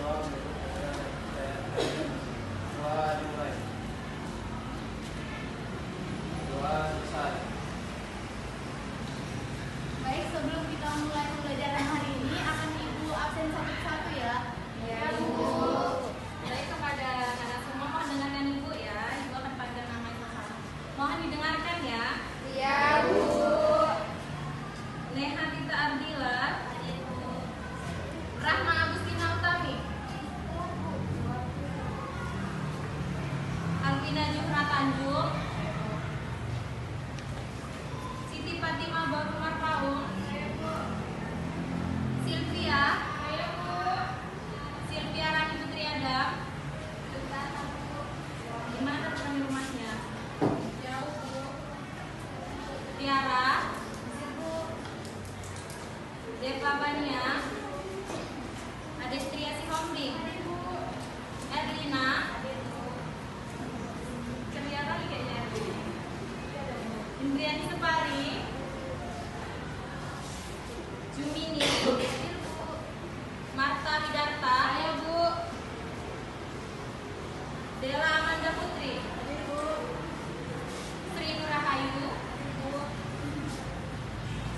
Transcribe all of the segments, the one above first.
Baik, sebelum kita mulai pembelajaran hari ini, akan Ibu absen satu-satu ya. Ya, Bu. Baik, kepada anak semua mohon dengarkan Ibu ya. Ibu akan panggil nama Ibu satu. Mohon didengarkan ya. Iya, Bu. Neha Tita Ardila. Rahma Agustina Utami. Alvina Juhra Tanjung. Siti Fatimah Baru Marpaun. Sylvia. Sylvia Rani Putri Adam. Di mana teman rumahnya? Jauh, Bu. Tiara. Deva Bania. Adestria Sihombing. Erlina. Ceria kali kayaknya. Indriani Separi. Jumini. Marta Widarta. Ayo, Bu. Dela Amanda Putri. Sri Nurahayu.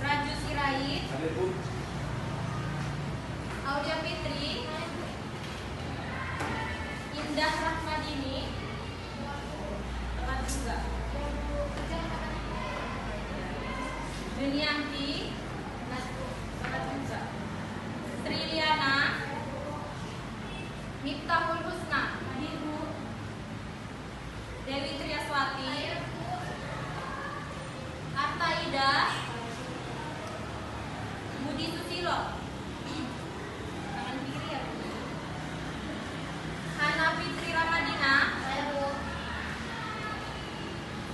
Raju Sirait. Aulia Fitri. Indah Rahmadini. Tepat juga. Dunianti. Tepat juga. Triliana. Miftahul Husna. Dewi Triaswati. Arta Ida. Budi Susilo. Tangan kiri ya. Hana Fitri Ramadina.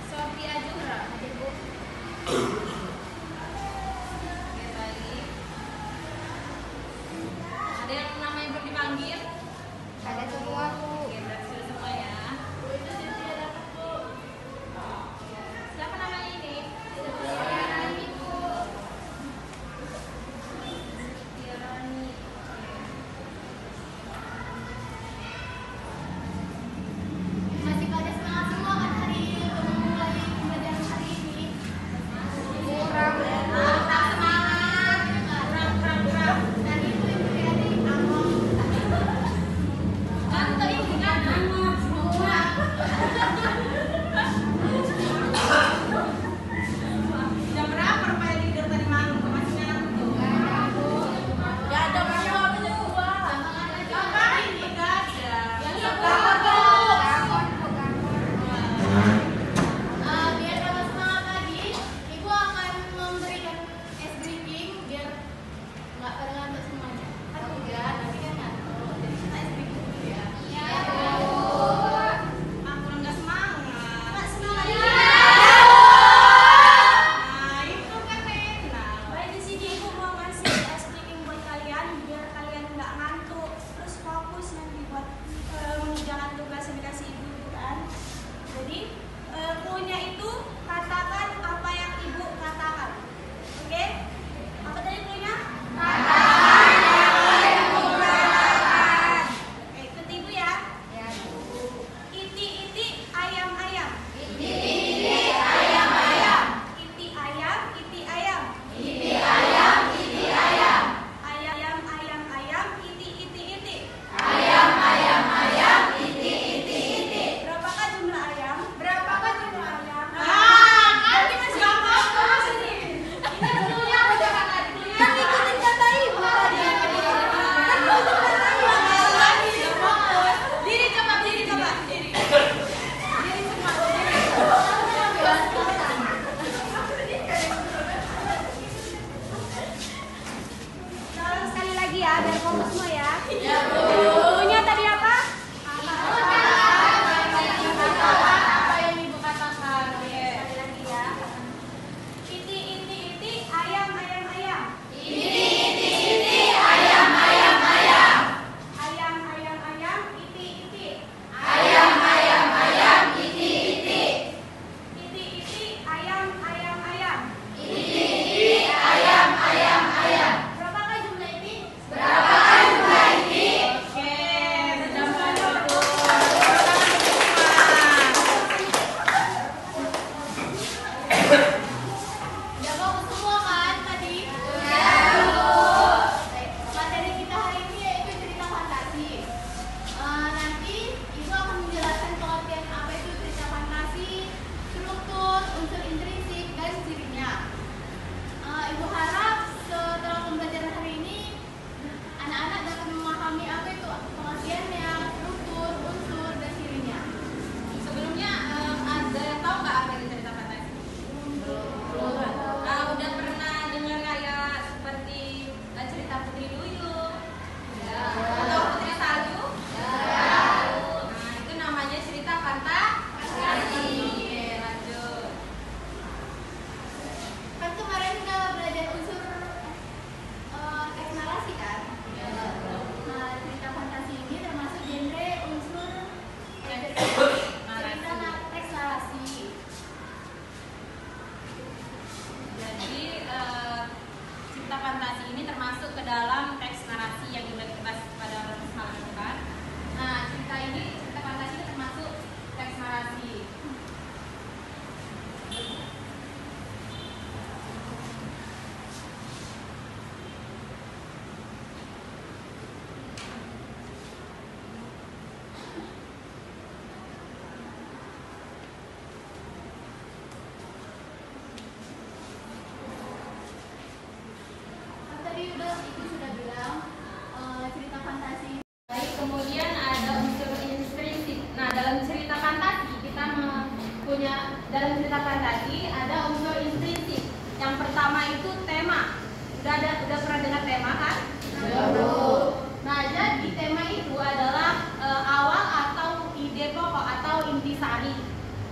Sofia Juhra. Oke, baik. Ada yang namanya belum dipanggil? Ada semua, Bu. Oke, berarti sudah semua ya. Siapa namanya ini? Tiarani. Masih pada semangat semua kan hari ini untuk memulai pembelajaran hari ini? Kurang, Bu. Kurang semangat. Kurang. Dan itu Ibu dari awal. Tante ini kan anak semua. Jam berapa rupanya tidur tadi malam? Masih ngantuk. Ya ada banyak apa juga. Ngapain begadang? Yang sebelah Biar tambah semangat lagi, Ibu akan memberikan es briefing biar nggak pada ngantuk semuanya. Kan enggak, nanti kan ngantuk. Jadi kita es briefing dulu ya. aku nggak semangat. Nggak semangat Ya. ya. Nah itu kan enak. Baik, di sini Ibu mau ngasih es briefing buat kalian biar kalian nggak ngantuk, terus fokus nanti buat mengerjakan tugas yang dikasih Ibu gitu kan. Jadi punya itu katakan apa yang Ibu katakan. Oke? Apa tadi punya? Oke, ikut Ibu ya. Iti ayam-ayam. Iti ayam, iti ayam. Ayam, iti. Berapakah jumlah ayam? Kan kita sudah fokus ini. Ini dulunya baca kata dulunya. Kan ikutin kata Ibu tadi. Kan fokus kata Ibu. Fokus. Diri coba. Diri semua. Tolong sekali lagi ya, biar fokus semua ya. Punya tadi apa? Apa yang Ibu katakan? Oke. Sekali lagi ya. Iti, ayam. Ayam, iti. Iti, ayam. Berapakah jumlah iti? Oke. ceritakan tadi ada unsur intrinsik. Yang pertama itu tema. Udah pernah dengar tema kan? Nah, jadi tema itu adalah awal atau ide pokok atau intisari.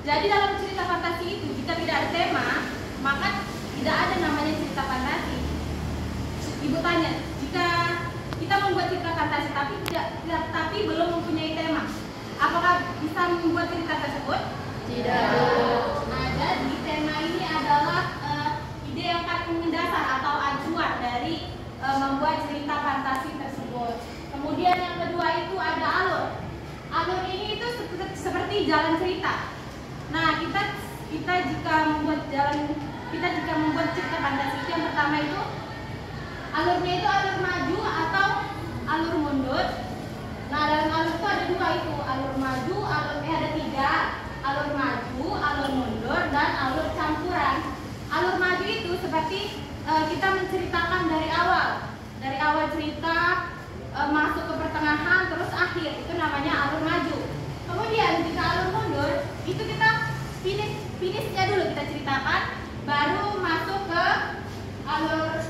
Jadi dalam cerita fantasi itu jika tidak ada tema, maka tidak ada namanya cerita fantasi. Ibu tanya, jika kita membuat cerita fantasi tapi belum mempunyai tema, apakah bisa membuat cerita tersebut? Tidak. Nah, jadi tema ini adalah ide yang paling mendasar atau acuan dari membuat cerita fantasi tersebut. Kemudian yang kedua itu ada alur. Alur ini itu seperti jalan cerita. Nah, kita jika membuat cerita fantasi itu yang pertama itu alurnya itu alur maju atau alur mundur. Nah, dalam alur itu ada dua itu, alur maju, ada tiga, alur maju, alur mundur, dan alur campuran. Alur maju itu seperti kita menceritakan dari awal cerita masuk ke pertengahan terus akhir, itu namanya alur maju. Kemudian jika alur mundur itu kita finishnya dulu kita ceritakan, baru masuk ke baru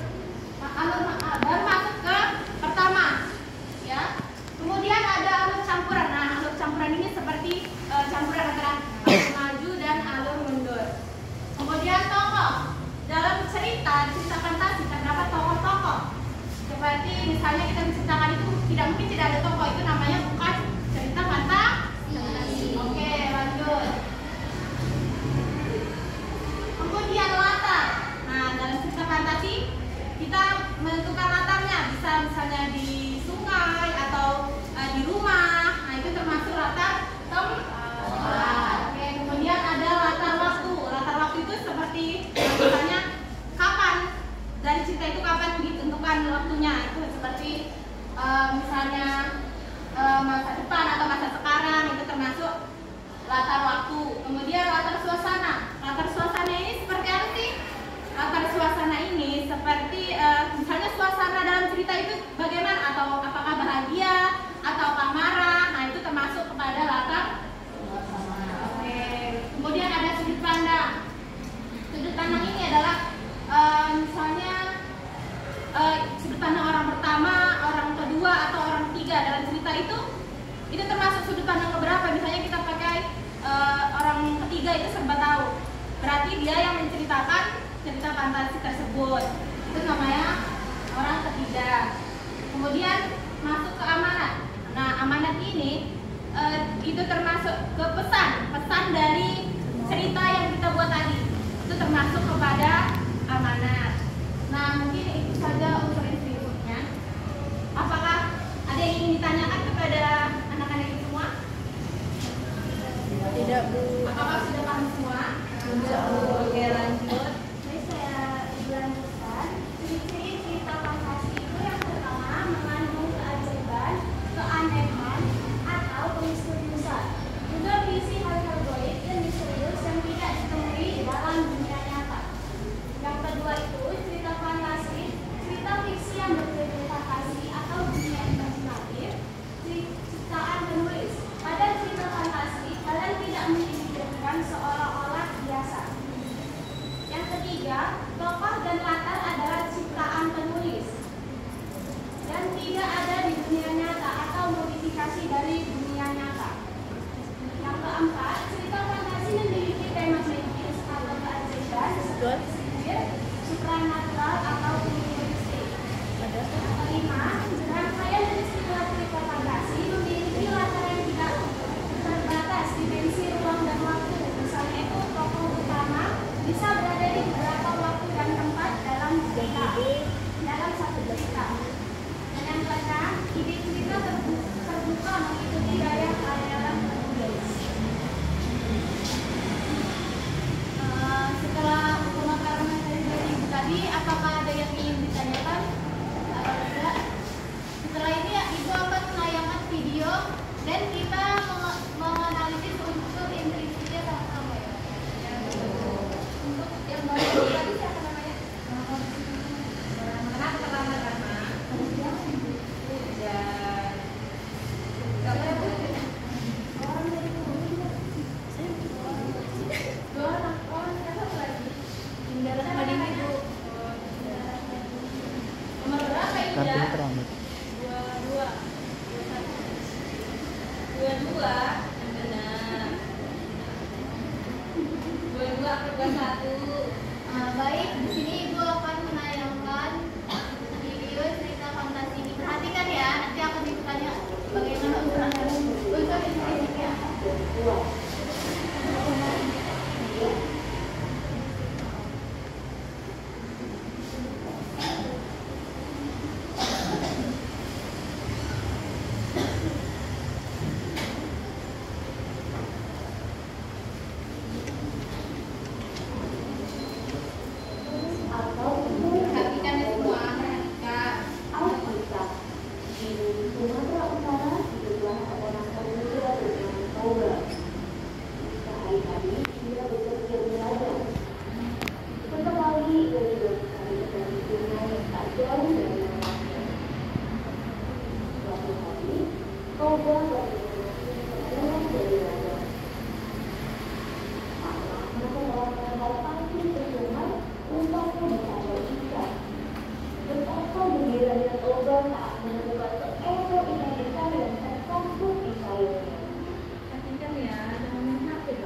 masuk ke pertama, ya. Kemudian ada alur campuran. Nah, alur campuran ini seperti campuran antara alur maju dan alur mundur. Kemudian tokoh. Dalam cerita fantasi terdapat tokoh-tokoh. Seperti misalnya kita menceritakan itu tidak mungkin tidak ada tokoh, itu namanya bukan cerita fantasi. Oke, lanjut. Kemudian latar. Nah, dalam cerita fantasi kita menentukan latarnya, bisa misalnya di sungai atau di rumah. Nah, itu termasuk latar tempat. Oke, kemudian ada latar waktu. Latar waktu itu seperti misalnya kapan, dari cerita itu kapan ditentukan waktunya. Itu seperti misalnya masa depan atau masa sekarang, itu termasuk latar waktu. Kemudian latar suasana. Latar suasana ini seperti apa sih? Latar suasana ini seperti misalnya suasana dalam cerita itu bagaimana, atau apakah bahagia atau marah. Nah, itu termasuk kepada latar suasana. Oke. Kemudian ada sudut pandang. Sudut pandang ini adalah misalnya sudut pandang orang pertama, orang kedua, atau orang ketiga dalam cerita itu termasuk sudut pandang keberapa. Misalnya kita pakai orang ketiga itu serba tahu, berarti dia yang menceritakan cerita fantasi tersebut, itu namanya orang ketiga. Kemudian masuk ke amanat. Nah, amanat ini itu termasuk ke pesan dari cerita yang kita buat tadi, itu termasuk kepada amanat. Nah, mungkin itu saja unsur intrinsiknya. Apakah ada yang ingin ditanyakan kepada anak-anak ini semua? Tidak, Bu. Apakah sudah paham semua? Sudah, Bu. Oke, lanjut. Jadi saya lanjutkan. Ciri-ciri cerita fantasi itu yang pertama mengandung keajaiban, keanehan, atau kemisteriusan. Juga berisi hal-hal gaib dan misterius yang tidak ditemui di dalam dunia nyata. Yang kedua itu cerita fantasi, cerita fiksi yang bertujuan fantasi atau dunia imajinatif, ciptaan penulis. Pada cerita fantasi, kalian tidak menjadikan seolah-olah biasa. Yang ketiga, tokoh dan latar adalah ciptaan penulis dan tidak ada di dunia nyata atau modifikasi dari dunia nyata. Yang keempat, cerita fantasi memiliki tema magis atau keajaiban seperti sihir, supranatural atau mistik. Yang kelima, rangkaian dari sebuah cerita fantasi memiliki latar yang tidak terbatas dimensi ruang dan waktu. Misalnya itu tokoh utama bisa berada di beberapa waktu dan tempat dalam satu cerita. Dan yang keenam, ide cerita terbuka mengikuti gaya khayalan penulis. Setelah pemaparan dari Ibu tadi, apakah ada yang ingin ditanyakan? Atau tidak? Dua-dua, yang benar. Dua-dua akar 1. Baik, di sini Ibu akan menayangkan video cerita fantasi ini. Perhatikan ya, nanti akan ditanya bagaimana unsur intrinsipnya. Perhatikan ya semua, perhatikan. Perhatikan ya, jangan menghapus.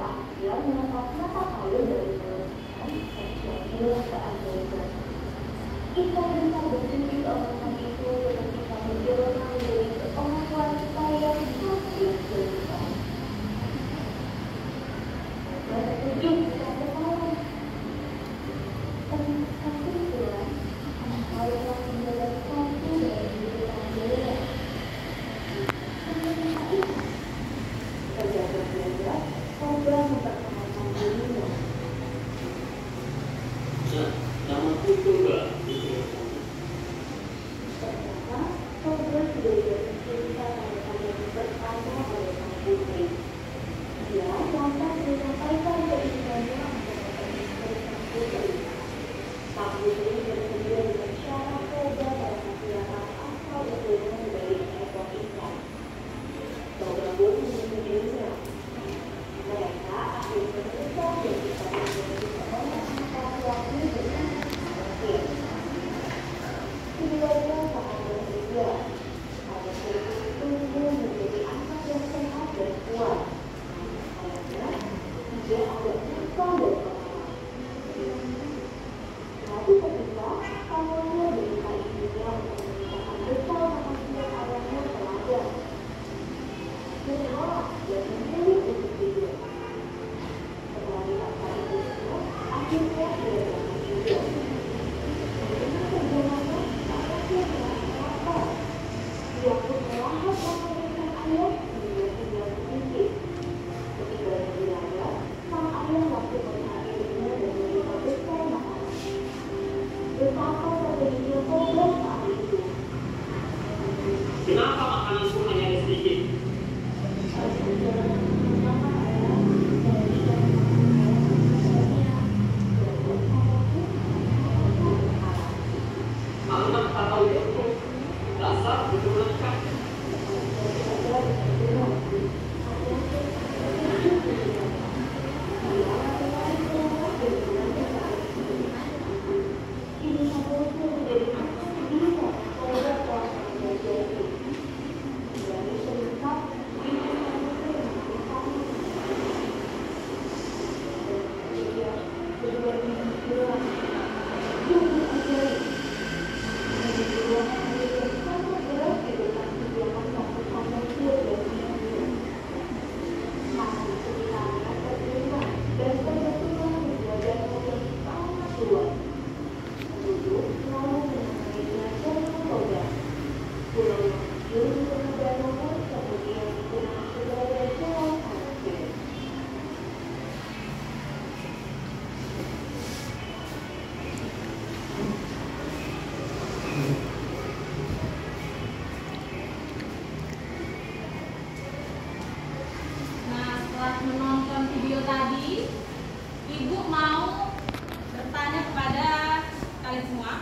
Kenapa makanan semuanya ada sedikit? Anak atau itu dasar berlengkap. Nah, setelah menonton video tadi, Ibu mau bertanya kepada kalian semua.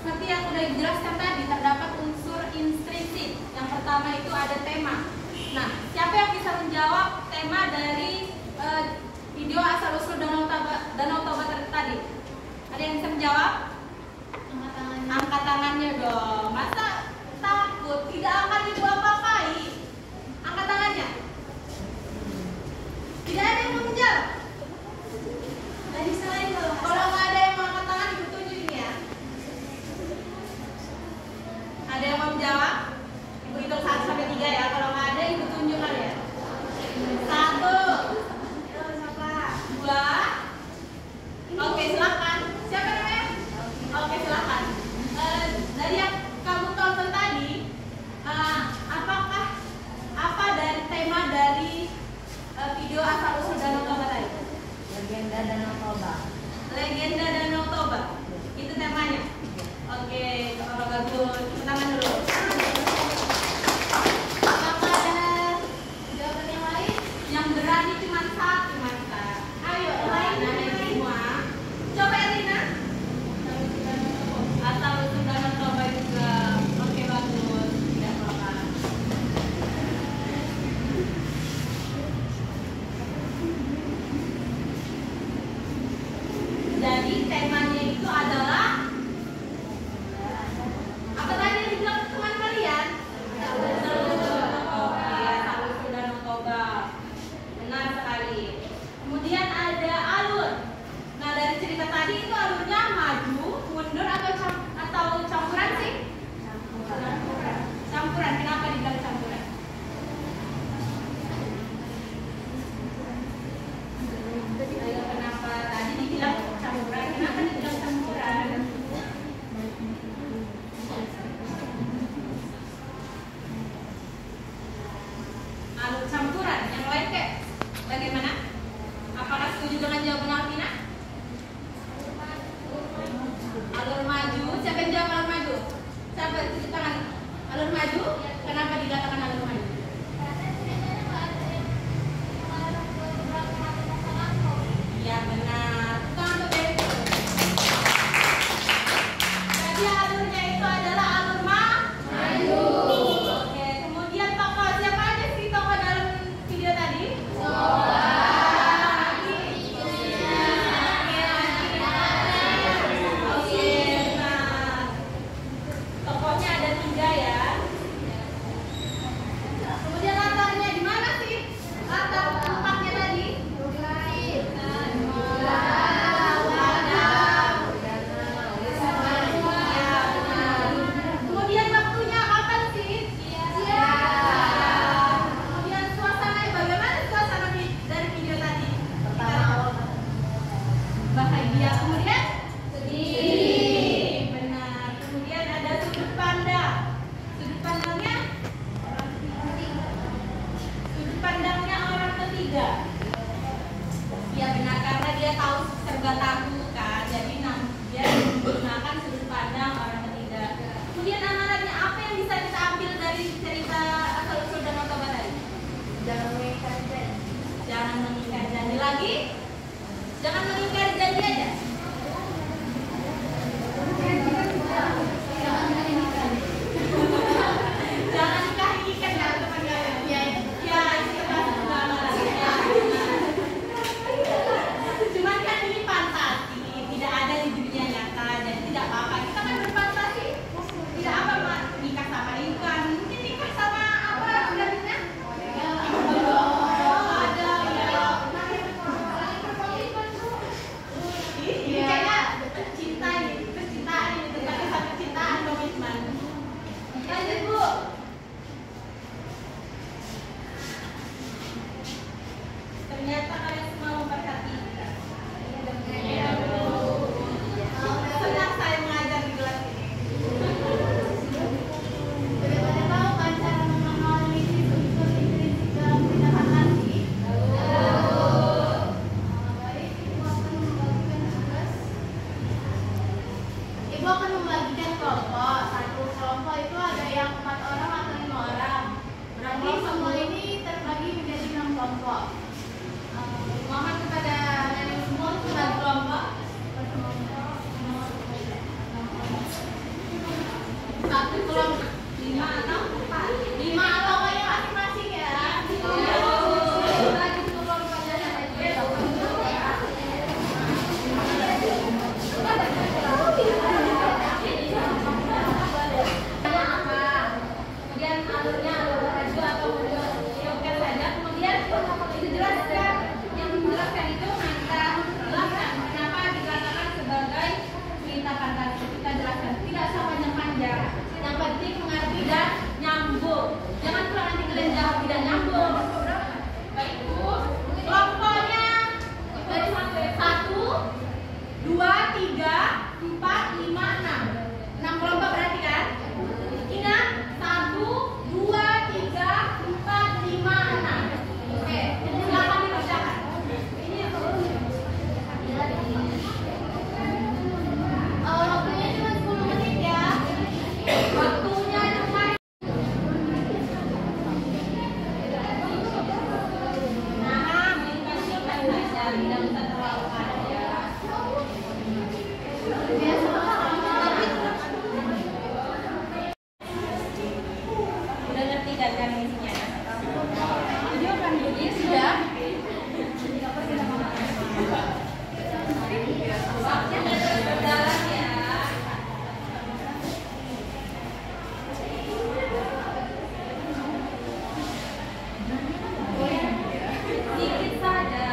Seperti yang sudah dijelaskan tadi, terdapat unsur intrinsik. Yang pertama itu ada tema. Nah, siapa yang bisa menjawab tema dari video asal-usul Danau Toba tadi? Ada yang bisa menjawab? Angkat tangannya dong. Masa takut? Tidak akan Ibu apa-apain. Angkat Alur maju? Kenapa dikatakan alur maju? Iya benar. Tukang atau bego? Jadi alurnya itu adalah alur maju. Oke, kemudian tokoh siapa aja sih tokoh dalam video tadi? Tokohnya ada 3 ya. Kemudian latarnya di mana sih? Latar tempatnya tadi? Kemudian waktunya kapan sih? Kemudian suasananya bagaimana suasana dari video tadi? Bahagia. Kemudian sedih. Benar. Kemudian ada sudut pandang. Sudut pandangnya? Sudut pandangnya orang ketiga. Ya benar, karena dia tahu serba tahu kan. Jadi dia menggunakan sudut pandang orang ketiga. Kemudian amanatnya apa yang bisa kita ambil dari cerita asal usul Danau Toba tadi? Jangan mengingkari janji. Jangan mengingkari janji lagi. Jangan mengingkari janji aja. Jangan nikah-nikah kan teman-teman. Ya, itu termasuk amanat. Ya. Cuman kan ini fantasi, tidak ada di dunia nyata, jadi tidak apa-apa. Kita kan berfantasi. Tidak apa Mak, nikah sama ikan, mungkin nikah sama apa sebenarnya? Oh, ada ya. Ini kayaknya cinta ini, percintaan ini, tentang kisah percintaan komitmen. Lanjut Bu. Ternyata kalian semua memperhatikan. Senang saya mengajar di kelas ini. Daripada tahu kan cara memahami unsur intrinsik dalam cerita fantasi? Baik, Ibu akan membagikan kelompok. Satu kelompok itu ada yang 4 orang atau 5 orang. Berarti semua ini terbagi menjadi 6 kelompok. Mohon kepada nenek semua untuk bagi kelompok. Satu kelompok 5 atau 4? 5 kelompoknya masing-masing ya. Lagi satu kelompok aja. Kemudian alurnya alur maju atau mundur, siapkan saja. Kemudian dijelaskan, yang menjelaskan itu kita jelaskan kenapa dikatakan sebagai cerita fantasi. Kita jelaskan tidak usah panjang-panjang, yang penting mengerti dan nyambung. Jangan pula nanti kalian jawab tidak nyambung. Baik Bu, kelompoknya dari 1, 2, 3, 4, 5, 6. 6 kelompok berarti kan? Ingat, 1, 2, 3, 4, 5, 6. Oke, silakan dibacakan. Waktunya cuma 10 menit ya. Waktunya cuma melintasi kan saja, tidak usah terlalu panjang. Udah ngerti kan isinya? Video kan jadi sudah. Waktunya terus berjalan ya. Sedikit saja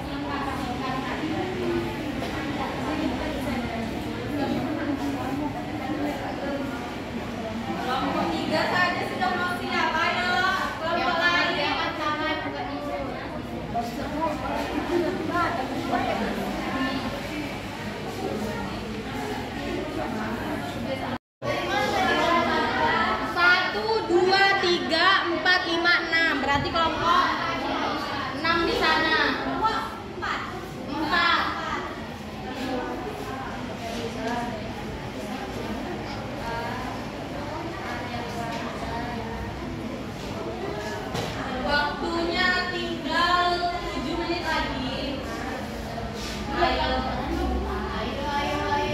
singkat-singkat aja. Kelompok 3 saja sudah mau siap. Ayo, kelompok lain. Satu, 2, 3, 4, 5, 6. Berarti kelompok 6 di sana. 4. Waktunya tinggal 7 menit lagi. Ayo.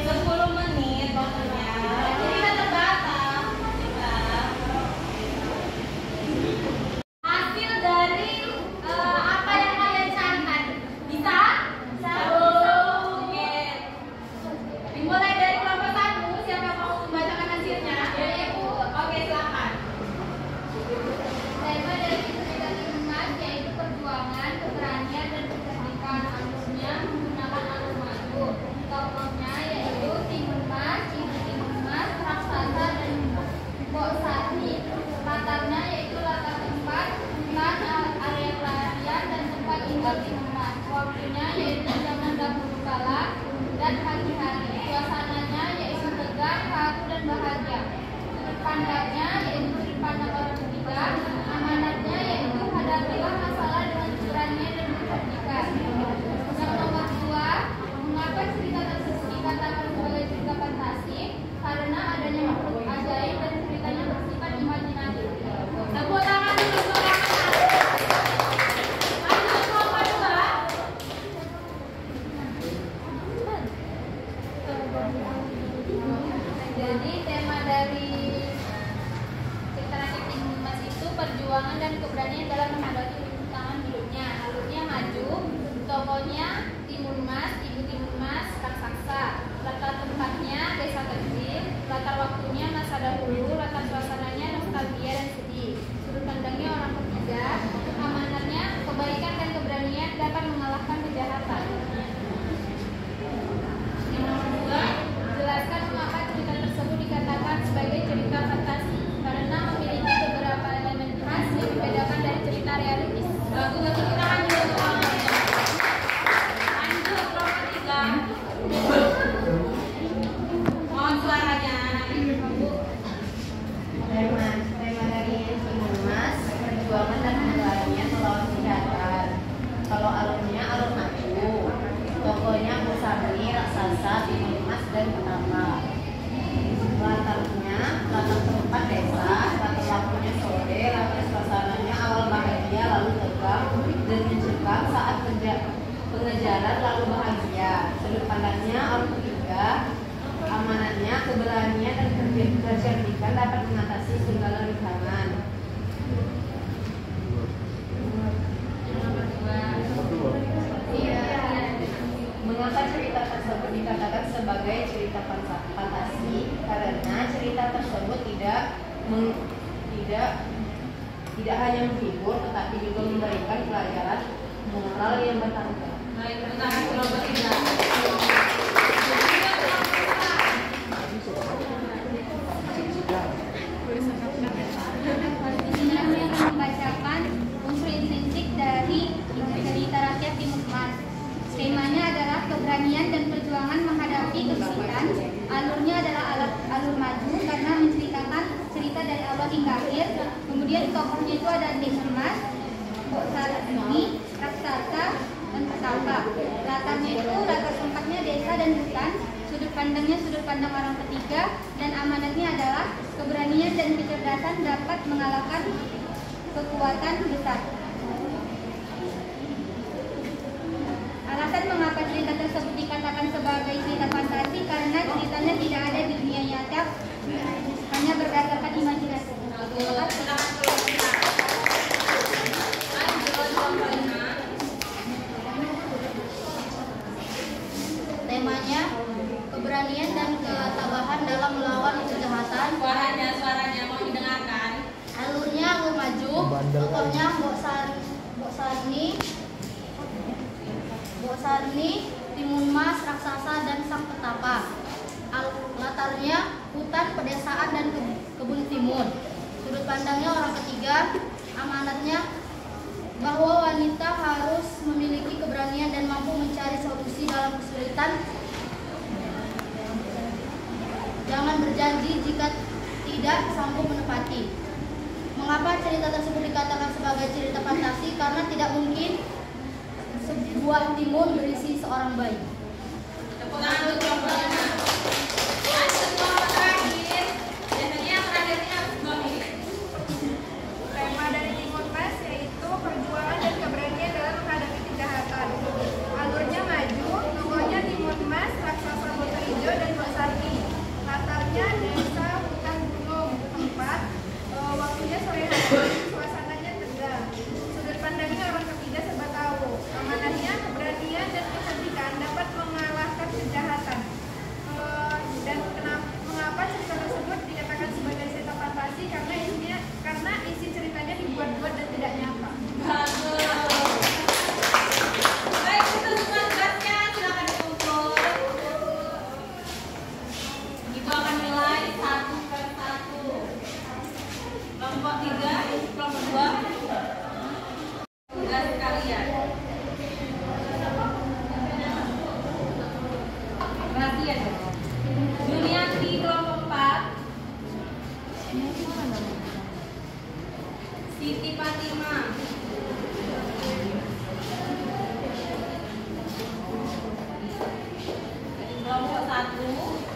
10 menit waktunya. Jadi kita terbatas. Hasil dari apa yang kalian carikan bisa? Oke. Dimulai dari kelompok 1. Siapa mau membacakan hasilnya? Oke, silakan. Tema dari cerita Timun yaitu perjuangan, keberanian, dan kecerdikan. Alurnya menggunakan alur maju. Tokohnya yaitu Timun Mas, Ibu Timun Mas, raksasa, dan Mbok Sari. Latarnya yaitu latar tempat, hutan, area pelarian, dan tempat tinggal Timun Mas. Waktunya yaitu zaman dahulu kala dan pagi hari. Suasananya yaitu tegang, haru, dan bahagia. Sudut pandangnya yaitu sudut pandang orang ketiga. Amanatnya yaitu hadapilah masalah dengan keberanian dan kecerdikan. Yang nomor 2, mengapa cerita tersebut dikatakan sebagai cerita fantasi? Karena adanya makhluk ajaib dan ceritanya bersifat imajinatif. Tepuk tangan dulu untuk lanjut kelompok 2. Jadi tema dari cerita rakyat Timun Mas itu perjuangan dan keberanian dalam menghadapi rintangan hidupnya. Alurnya maju, tokohnya Timun Mas, Ibu Timun Mas, raksasa. Latar tempatnya desa kecil, latar waktunya masa dahulu, latar suasananya nostalgia dan sedih. Sudut pandangnya orang ketiga, amanatnya kebaikan dan keberanian dapat mengalahkan kejahatan. Yang nomor 2, jelaskan mengapa cerita tersebut dikatakan sebagai cerita fantasi. Karena memiliki beberapa elemen khas yang membedakan dari cerita realistis. Bagus, kita lanjut. Lanjut kelompok 3. Mohon suaranya. Tema dari Timun Mas, perjuangan dan keberanian melawan kejahatan. Kalau alurnya alur maju, tokohnya Mbok Sari, raksasa, Timun Mas, dan petapa. Latarnya latar tempat desa, latar waktunya sore, latar suasananya awal bahagia lalu tegang dan mencekam saat pengejaran lalu bahagia. Sudut pandangnya orang ketiga, amanatnya keberanian dan kecerdikan dapat mengatasi segala rintangan. Mengapa cerita tersebut dikatakan sebagai cerita fantasi? Karena cerita tersebut tidak hanya menghibur, tetapi juga memberikan pelajaran moral yang berharga. Baik, tepuk tangan kelompok 3. Di sini kami akan membacakan unsur intrinsik dari cerita rakyat Timun Mas. Temanya adalah keberanian dan perjuangan menghadapi kesulitan. Alurnya adalah alur maju karena menceritakan cerita dari awal hingga akhir. Kemudian tokohnya itu ada Timun Mas, Mbok Sari, raksasa, dan petapa. Latarnya itu latar tempatnya desa dan hutan. Sudut pandangnya sudut pandang orang ketiga, dan amanatnya adalah keberanian dan kecerdasan dapat mengalahkan kekuatan besar. Alasan mengapa cerita tersebut dikatakan sebagai cerita fantasi karena ceritanya tidak ada di dunia nyata, hanya berdasarkan imajinasi. Temanya keberanian dan ketabahan dalam melawan kejahatan. Suaranya mau didengarkan. Alurnya alur maju, tokohnya Mbok Sari, Timun Mas, raksasa, dan sang petapa. Latarnya hutan, pedesaan, dan kebun timun. Sudut pandangnya orang ketiga, amanatnya bahwa wanita harus memiliki keberanian dan mampu mencari solusi dalam kesulitan. Jangan berjanji jika tidak sanggup menepati. Mengapa cerita tersebut dikatakan sebagai cerita fantasi? Karena tidak mungkin sebuah timun berisi seorang bayi. Tepuk tangan untuk kelompok 5. Lanjut kelompok terakhir. Biasanya yang terakhirnya harus 2 menit. Tema dari Timun Mas yaitu perjuangan Kelompok 3, kelompok 2. Tugas kalian. Perhatian ya. Juniati kelompok 4. Siti Fatima. Kelompok 1.